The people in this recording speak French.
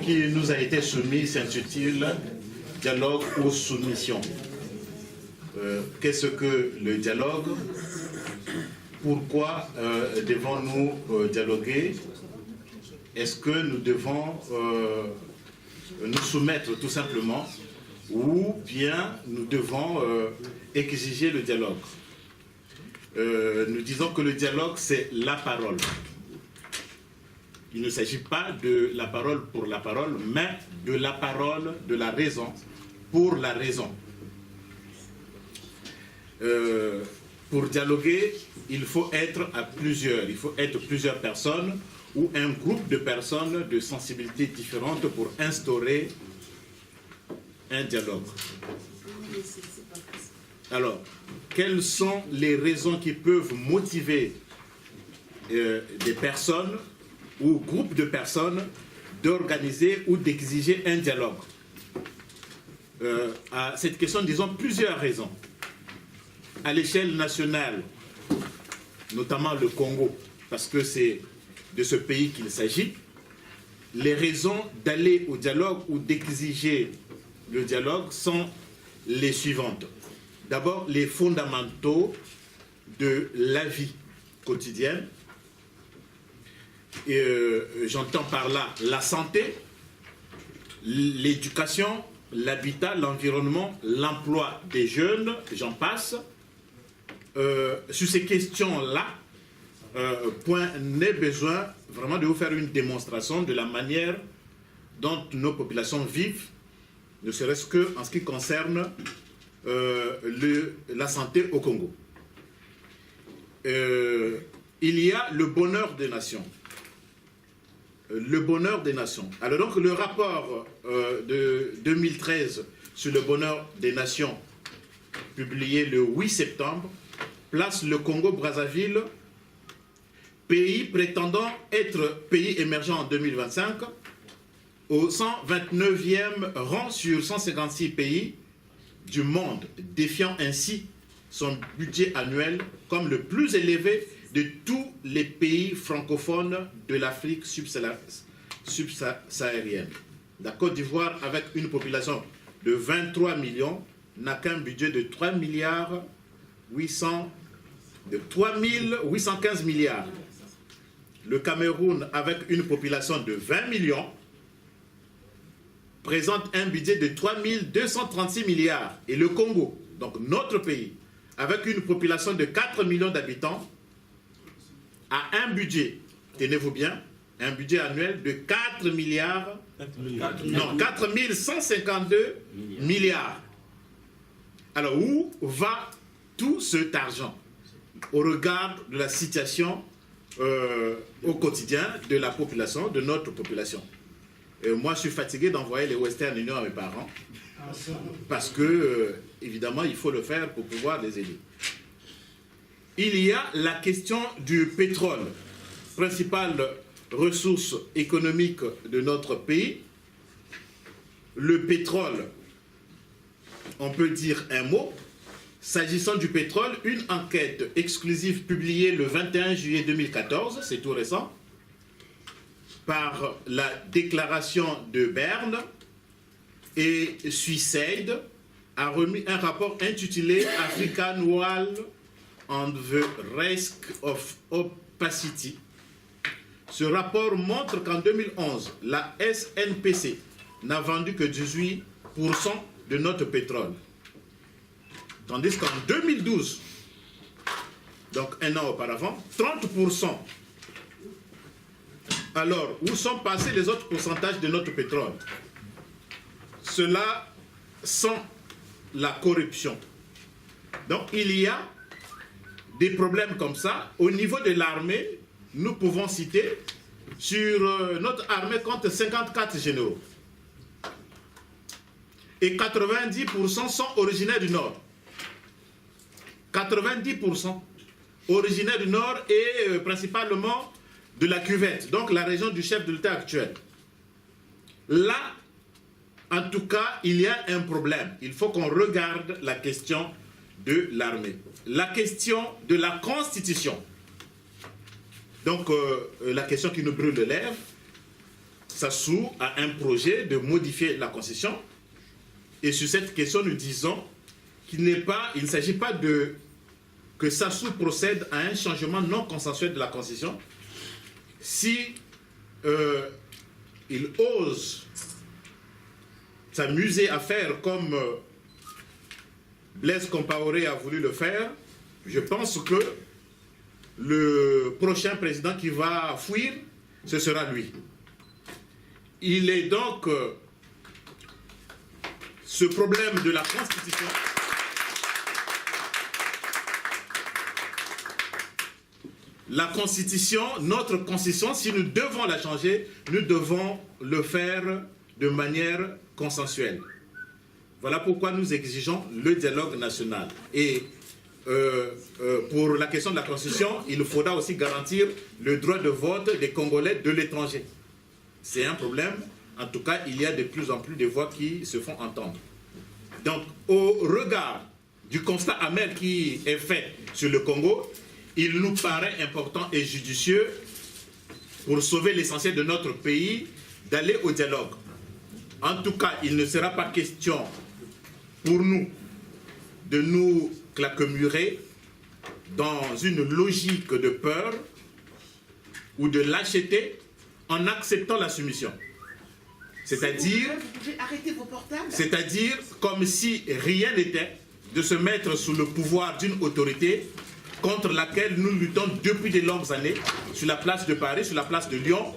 qui nous a été soumis s'intitule « Dialogue ou soumission ». Qu'est-ce que le dialogue? Pourquoi devons-nous dialoguer? Est-ce que nous devons nous soumettre tout simplement ou bien nous devons exiger le dialogue? Nous disons que le dialogue, c'est la parole. Il ne s'agit pas de la parole pour la parole, mais de la parole, de la raison, pour la raison. Pour dialoguer, il faut être à plusieurs. Il faut être plusieurs personnes ou un groupe de personnes de sensibilités différentes pour instaurer un dialogue. Alors, quelles sont les raisons qui peuvent motiver des personnes ou groupes de personnes d'organiser ou d'exiger un dialogue? À cette question, disons plusieurs raisons. À l'échelle nationale, notamment le Congo, parce que c'est de ce pays qu'il s'agit, les raisons d'aller au dialogue ou d'exiger le dialogue sont les suivantes. D'abord, les fondamentaux de la vie quotidienne. J'entends par là la santé, l'éducation, l'habitat, l'environnement, l'emploi des jeunes, j'en passe. Sur ces questions-là, point n'est besoin vraiment de vous faire une démonstration de la manière dont nos populations vivent, ne serait-ce qu'en ce qui concerne la santé au Congo. Il y a le bonheur des nations. Le bonheur des nations. Alors donc le rapport de 2013 sur le bonheur des nations, publié le 8 septembre, place le Congo-Brazzaville, pays prétendant être pays émergent en 2025, au 129e rang sur 156 pays du monde, défiant ainsi son budget annuel comme le plus élevé de tous les pays francophones de l'Afrique subsaharienne. La Côte d'Ivoire, avec une population de 23 millions, n'a qu'un budget de 3,815 milliards. Le Cameroun, avec une population de 20 millions, présente un budget de 3,236 milliards. Et le Congo, donc notre pays, avec une population de 4 millions d'habitants, a un budget, tenez-vous bien, un budget annuel de 4 milliards, non, 4152 milliards. Alors, où va tout cet argent au regard de la situation au quotidien de la population, de notre population? Moi, je suis fatigué d'envoyer les Western Union à mes parents parce que, évidemment, il faut le faire pour pouvoir les aider. Il y a la question du pétrole, principale ressource économique de notre pays. Le pétrole, on peut dire un mot. S'agissant du pétrole, une enquête exclusive publiée le 21 juillet 2014, c'est tout récent, par la déclaration de Berne et Suicide, a remis un rapport intitulé « African Wall on the Risk of Opacity ». Ce rapport montre qu'en 2011, la SNPC n'a vendu que 18% de notre pétrole. Tandis qu'en 2012, donc un an auparavant, 30%. Alors, où sont passés les autres pourcentages de notre pétrole? Cela sans la corruption. Donc, il y a des problèmes comme ça. Au niveau de l'armée, nous pouvons citer, sur notre armée compte 54 généraux. Et 90% sont originaires du Nord. 90% originaires du Nord et principalement de la Cuvette, donc la région du chef de l'État actuel. Là, en tout cas, il y a un problème. Il faut qu'on regarde la question de l'armée. La question de la Constitution. Donc, la question qui nous brûle les lèvres, Sassou a un projet de modifier la Constitution. Et sur cette question, nous disons qu'il ne s'agit pas que Sassou procède à un changement non consensuel de la Constitution. Si il ose s'amuser à faire comme Blaise Compaoré a voulu le faire, je pense que le prochain président qui va fuir, ce sera lui. Il est donc ce problème de la Constitution. La Constitution, notre Constitution, si nous devons la changer, nous devons le faire de manière consensuelle. Voilà pourquoi nous exigeons le dialogue national. Et pour la question de la Constitution, il faudra aussi garantir le droit de vote des Congolais de l'étranger. C'est un problème. En tout cas, il y a de plus en plus de voix qui se font entendre. Donc, au regard du constat amer qui est fait sur le Congo, il nous paraît important et judicieux, pour sauver l'essentiel de notre pays, d'aller au dialogue. En tout cas, il ne sera pas question pour nous de nous claquemurer dans une logique de peur ou de lâcheté en acceptant la soumission. C'est-à-dire comme si rien n'était, de se mettre sous le pouvoir d'une autorité contre laquelle nous luttons depuis de longues années, sur la place de Paris, sur la place de Lyon,